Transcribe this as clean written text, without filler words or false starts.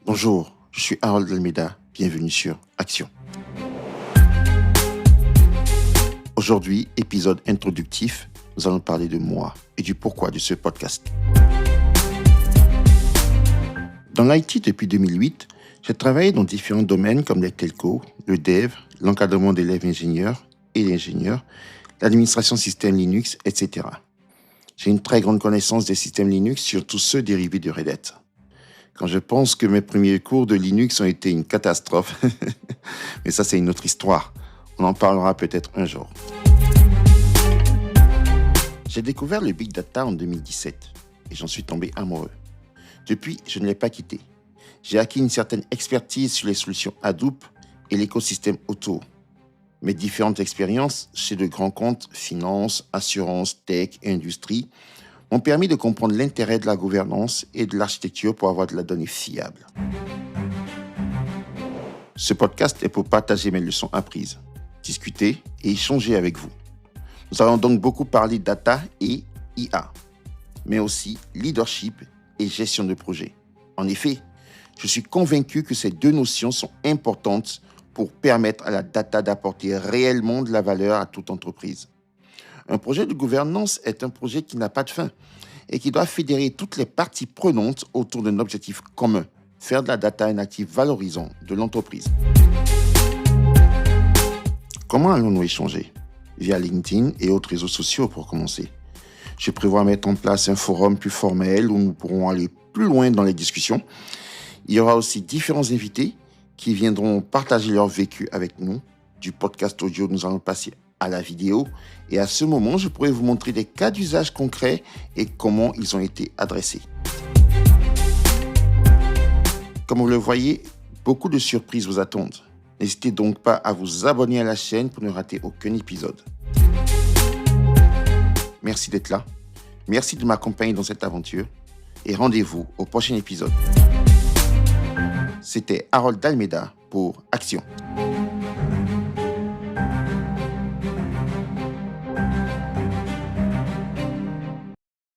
Bonjour, je suis Harold Almeida, bienvenue sur Action. Aujourd'hui, épisode introductif, nous allons parler de moi et du pourquoi de ce podcast. Dans l'IT depuis 2008, j'ai travaillé dans différents domaines comme les telcos, le dev, l'encadrement d'élèves ingénieurs et l'ingénieur, l'administration système Linux, etc. J'ai une très grande connaissance des systèmes Linux, surtout ceux dérivés de Red Hat. Quand je pense que mes premiers cours de Linux ont été une catastrophe, mais ça c'est une autre histoire. On en parlera peut-être un jour. J'ai découvert le Big Data en 2017 et j'en suis tombé amoureux. Depuis, je ne l'ai pas quitté. J'ai acquis une certaine expertise sur les solutions Hadoop et l'écosystème autour. Mes différentes expériences chez de grands comptes, finance, assurance, tech et industrie m'ont permis de comprendre l'intérêt de la gouvernance et de l'architecture pour avoir de la donnée fiable. Ce podcast est pour partager mes leçons apprises, discuter et échanger avec vous. Nous allons donc beaucoup parler data et IA, mais aussi leadership et gestion de projet. En effet, je suis convaincu que ces deux notions sont importantes pour permettre à la data d'apporter réellement de la valeur à toute entreprise. Un projet de gouvernance est un projet qui n'a pas de fin et qui doit fédérer toutes les parties prenantes autour d'un objectif commun, faire de la data un actif valorisant de l'entreprise. Comment allons-nous échanger ? Via LinkedIn et autres réseaux sociaux pour commencer. Je prévois mettre en place un forum plus formel où nous pourrons aller plus loin dans les discussions. Il y aura aussi différents invités qui viendront partager leur vécu avec nous. Du podcast audio, nous allons passer à la vidéo. Et à ce moment, je pourrai vous montrer des cas d'usage concrets et comment ils ont été adressés. Comme vous le voyez, beaucoup de surprises vous attendent. N'hésitez donc pas à vous abonner à la chaîne pour ne rater aucun épisode. Merci d'être là. Merci de m'accompagner dans cette aventure. Et rendez-vous au prochain épisode. C'était Harold Almeida pour Action.